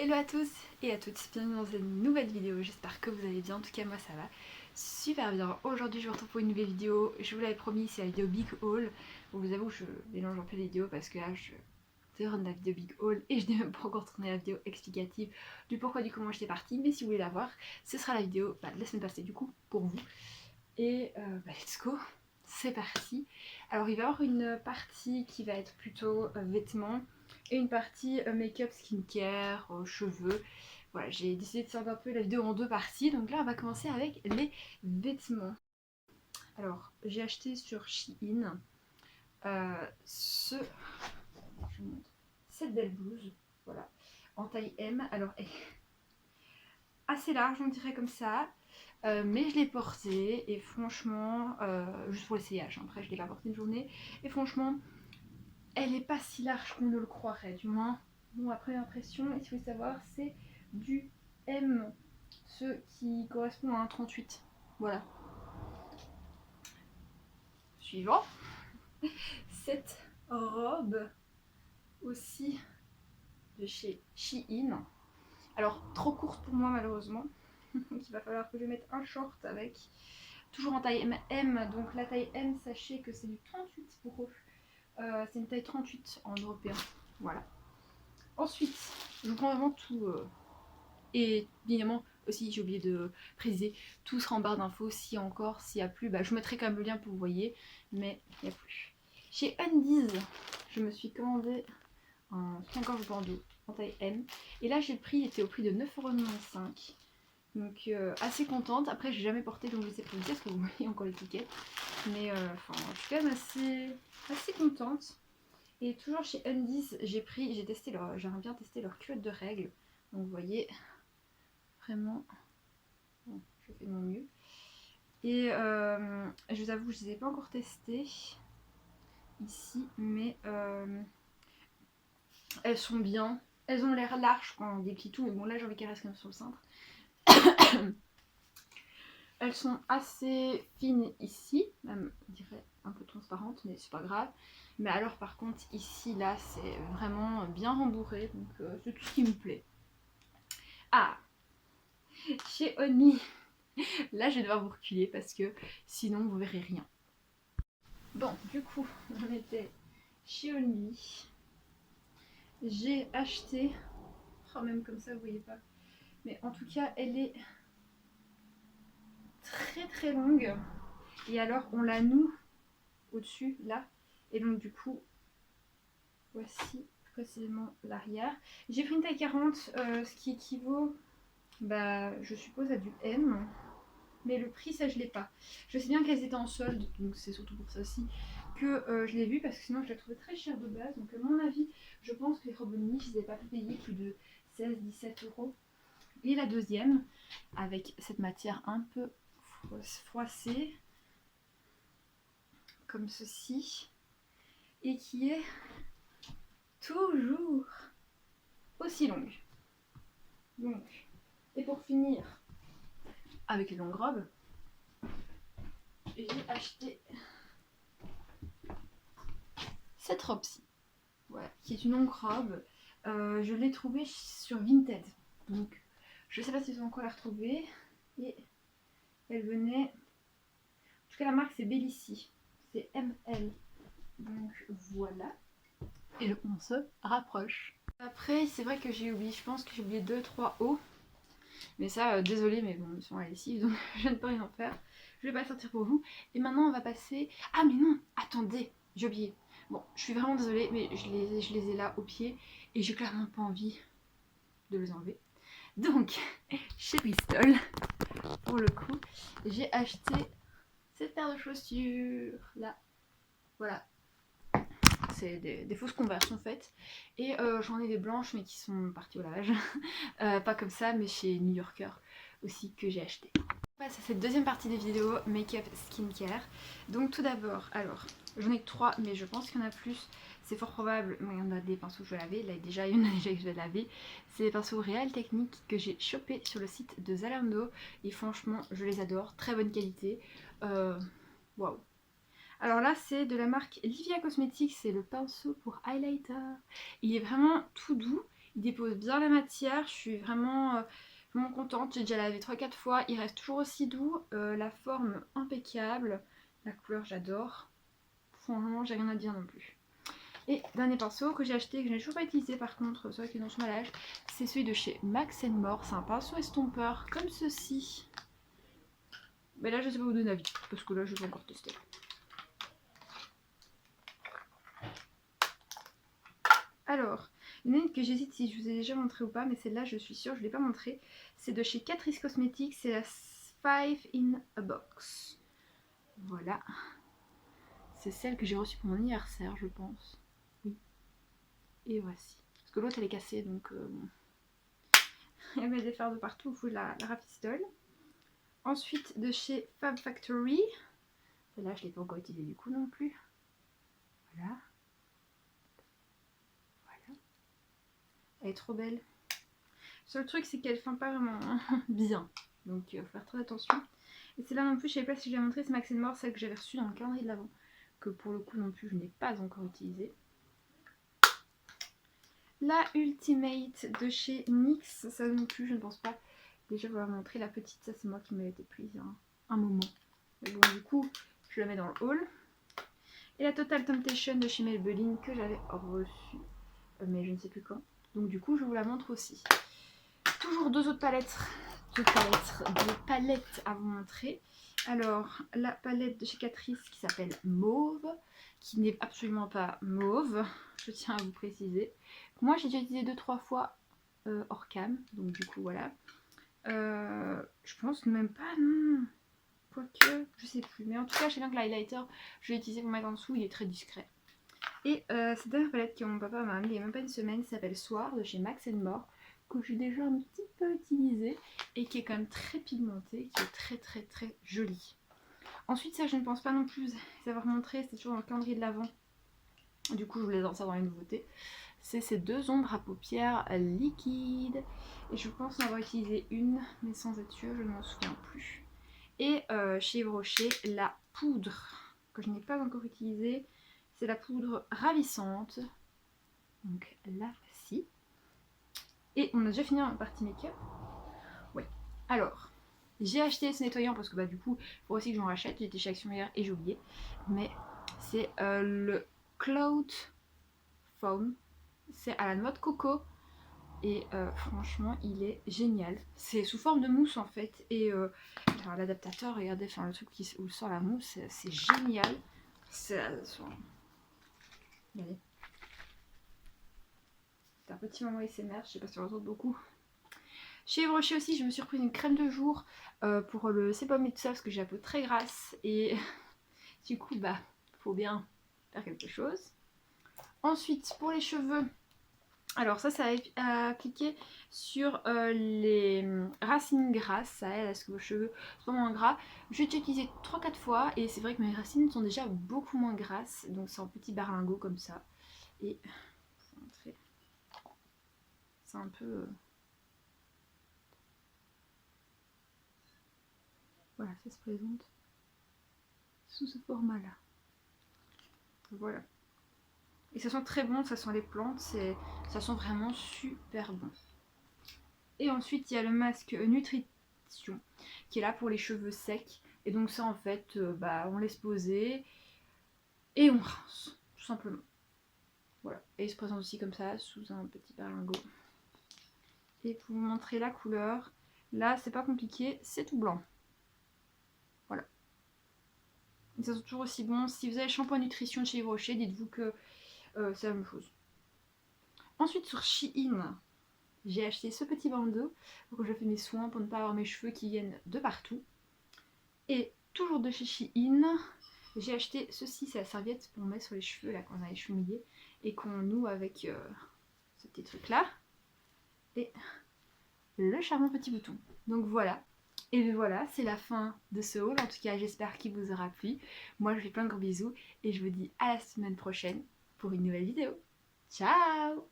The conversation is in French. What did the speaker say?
Hello à tous et à toutes, bienvenue dans une nouvelle vidéo, j'espère que vous allez bien, en tout cas moi ça va super bien. Aujourd'hui je vous retrouve pour une nouvelle vidéo, je vous l'avais promis, c'est la vidéo Big Haul. Bon, je vous avoue je mélange un peu les vidéos parce que là je tourne la vidéo Big Haul et je n'ai même pas encore tourné la vidéo explicative du pourquoi du comment j'étais partie, mais si vous voulez la voir, ce sera la vidéo de la semaine passée du coup pour vous. Et let's go, c'est parti. Alors il va y avoir une partie qui va être plutôt vêtements et une partie make-up, skincare, cheveux. Voilà, j'ai décidé de faire un peu la vidéo en deux parties. Donc là on va commencer avec les vêtements. Alors j'ai acheté sur Shein je vous montre, cette belle blouse, voilà, en taille M. Alors elle est assez large on dirait comme ça. Mais je l'ai portée et franchement, juste pour l'essayage, hein, après je l'ai pas portée une journée, et franchement, elle est pas si large qu'on ne le croirait, du moins, bon, à première impression, et si vous voulez savoir, c'est du M, ce qui correspond à un 38, voilà. Suivant, cette robe aussi de chez Shein, alors trop courte pour moi malheureusement, donc il va falloir que je mette un short avec. Toujours en taille M, donc la taille M, sachez que c'est du 38 pour eux. C'est une taille 38 en européen. Voilà. Ensuite, je vous prends vraiment tout. Et évidemment, aussi, j'ai oublié de préciser, tout sera en barre d'infos. Si encore, s'il n'y a plus, bah, je vous mettrai quand même le lien pour que vous voyez. Mais il n'y a plus. Chez Undies, je me suis commandé un soutien-gorge bandeau en taille M. Et là, j'ai le prix, il était au prix de 9,95 €. Donc assez contente. Après j'ai jamais porté donc je sais pas vous dire parce que vous voyez encore l'étiquette. Mais enfin je suis quand même assez contente. Et toujours chez Undies j'ai bien testé leur culotte de règles. Donc vous voyez vraiment bon, je fais de mon mieux. Et je vous avoue je les ai pas encore testées ici mais elles sont bien. Elles ont l'air larges quand on déplie tout mais bon là j'ai envie qu'elles restent quand même sur le cintre. Elles sont assez fines ici, même je dirais un peu transparentes, mais c'est pas grave. Mais alors par contre ici là c'est vraiment bien rembourré, donc c'est tout ce qui me plaît. Ah, chez Only, là je vais devoir vous reculer parce que sinon vous verrez rien. Bon, du coup on était chez Only. J'ai acheté, oh même comme ça vous voyez pas, mais en tout cas elle est très très longue. Et alors on la noue au-dessus là, et donc du coup voici précisément l'arrière. J'ai pris une taille 40, ce qui équivaut, bah, je suppose, à du M. Mais le prix, ça, je l'ai pas. Je sais bien qu'elles étaient en solde, donc c'est surtout pour ça aussi que je l'ai vu, parce que sinon je la trouvais très chère de base. Donc à mon avis, je pense que les robes niche, je les ai pas payées plus de 16-17 €. Et la deuxième, avec cette matière un peu froissée, comme ceci, et qui est toujours aussi longue. Donc, et pour finir avec les longues robes, j'ai acheté cette robe-ci, voilà, qui est une longue robe. Je l'ai trouvée sur Vinted, donc je sais pas si je vais encore la retrouver. Et elle venait, en tout cas la marque c'est Bellissi, c'est ML, donc voilà. Et on se rapproche. Après c'est vrai que j'ai oublié, je pense que j'ai oublié 2-3 hauts. Mais ça, désolé, mais bon, ils sont à la lessive, donc je ne peux rien faire. Je vais pas le sortir pour vous. Et maintenant, on va passer... Ah, mais non, attendez, j'ai oublié. Bon, je suis vraiment désolée, mais je les ai là au pied et j'ai clairement pas envie de les enlever. Donc, chez Bristol, pour le coup, j'ai acheté cette paire de chaussures là. Voilà. C'est des fausses Converse en fait. Et j'en ai des blanches mais qui sont parties au lavage. Pas comme ça, mais chez New Yorker aussi que j'ai acheté. On passe à cette deuxième partie des vidéos make-up skincare. Donc tout d'abord, alors j'en ai que 3 mais je pense qu'il y en a plus. C'est fort probable, mais il y en a des pinceaux que je vais laver. Là déjà, il y en a déjà que je vais laver. C'est des pinceaux Real Technique que j'ai chopé sur le site de Zalando. Et franchement, je les adore. Très bonne qualité. Waouh. Alors là c'est de la marque Livia Cosmetics, c'est le pinceau pour highlighter. Il est vraiment tout doux Il dépose bien la matière, je suis vraiment contente. J'ai déjà lavé 3-4 fois, il reste toujours aussi doux. La forme impeccable, la couleur j'adore. Franchement, j'ai rien à dire non plus. Et dernier pinceau que j'ai acheté, que je n'ai toujours pas utilisé par contre, c'est vrai qu'il est dans son emballage, c'est celui de chez Max More. C'est un pinceau estompeur comme ceci. Mais là je ne sais pas vous donner avis, parce que là je vais encore tester. Alors, il y en a une que j'hésite si je vous ai déjà montré ou pas, mais celle-là je suis sûre, je ne l'ai pas montré. C'est de chez Catrice Cosmetics, c'est la 5 in a Box. Voilà. C'est celle que j'ai reçue pour mon anniversaire, je pense. Oui. Et voici. Parce que l'autre elle est cassée, donc bon. Elle met des fards de partout, il faut la rafistole. Ensuite, de chez Fab Factory. Celle-là, je ne l'ai pas encore utilisée du coup non plus. Voilà. Voilà. Elle est trop belle. Le seul truc, c'est qu'elle ne fait pas vraiment bien. Donc, il faut faire très attention. Et celle-là non plus, je ne sais pas si je l'ai montré, c'est Max More, celle que j'avais reçue dans le calendrier de l'Avent. Que pour le coup non plus, je n'ai pas encore utilisée. La Ultimate de chez NYX, ça non plus, je ne pense pas. Déjà, vous avez montré la petite, ça c'est moi qui m'avait été prise il y a un moment. Mais bon, du coup, je la mets dans le haul. Et la Total Temptation de chez Maybelline que j'avais reçue, mais je ne sais plus quand. Donc du coup, je vous la montre aussi. Toujours deux autres palettes à vous montrer. Alors, la palette de chez Catrice qui s'appelle Mauve, qui n'est absolument pas mauve, je tiens à vous préciser. Moi, j'ai déjà utilisé 2-3 fois hors cam, donc du coup, voilà. Je pense même pas, non. Quoique, je sais plus. Mais en tout cas, je sais bien que l'highlighter, je l'ai utilisé pour mettre en dessous, il est très discret. Et cette dernière palette que mon papa m'a amenée il n'y a même pas une semaine, s'appelle Soir de chez Max More, que j'ai déjà un petit peu utilisé et qui est quand même très pigmentée, qui est très très très jolie. Ensuite, ça je ne pense pas non plus vous avoir montré, c'était toujours dans le calendrier de l'Avent. Du coup, je voulais en savoir une nouveauté. C'est ces deux ombres à paupières liquides. Et je pense en avoir utilisé une, mais sans être sûre, je ne m'en souviens plus. Et chez Yves Rocher, la poudre que je n'ai pas encore utilisée, c'est la poudre ravissante. Donc la voici. Et on a déjà fini en partie make-up. Oui. Alors, j'ai acheté ce nettoyant parce que bah du coup, il faut aussi que j'en rachète. J'étais chez Action hier et j'ai oublié. Mais c'est le Cloud Foam. C'est à la noix de coco. Et franchement, il est génial. C'est sous forme de mousse en fait. Et l'adaptateur, regardez, enfin, le truc où sort la mousse, c'est génial. Regardez. C'est un petit moment SMR, je sais pas si on l'entend beaucoup. Chez Yves Rocher aussi, je me suis repris une crème de jour pour le sébum et tout ça parce que j'ai la peau très grasse. Et du coup, bah, faut bien faire quelque chose. Ensuite, pour les cheveux, alors ça va appliquer sur les racines grasses, ça aide à ce que vos cheveux soient moins gras. J'ai déjà utilisé 3-4 fois et c'est vrai que mes racines sont déjà beaucoup moins grasses, donc c'est un petit berlingot comme ça. Et c'est un peu... Voilà, ça se présente sous ce format-là. Voilà. Et ça sent très bon, ça sent les plantes, ça sent vraiment super bon. Et ensuite, il y a le masque Nutrition qui est là pour les cheveux secs. Et donc ça, en fait, on laisse poser et on rince, tout simplement. Voilà. Et il se présente aussi comme ça, sous un petit berlingot. Et pour vous montrer la couleur, là, c'est pas compliqué, c'est tout blanc. Voilà. Et ça sent toujours aussi bon. Si vous avez le shampoing Nutrition de chez Yves Rocher, dites-vous que c'est la même chose. Ensuite, sur Shein, j'ai acheté ce petit bandeau pour que je fais mes soins pour ne pas avoir mes cheveux qui viennent de partout. Et toujours de chez Shein, j'ai acheté ceci, c'est la serviette qu'on met sur les cheveux là quand on a les cheveux mouillés et qu'on noue avec ce petit truc là. Et le charmant petit bouton. Donc voilà. Et voilà, c'est la fin de ce haul. En tout cas, j'espère qu'il vous aura plu. Moi, je vous fais plein de gros bisous et je vous dis à la semaine prochaine pour une nouvelle vidéo. Ciao!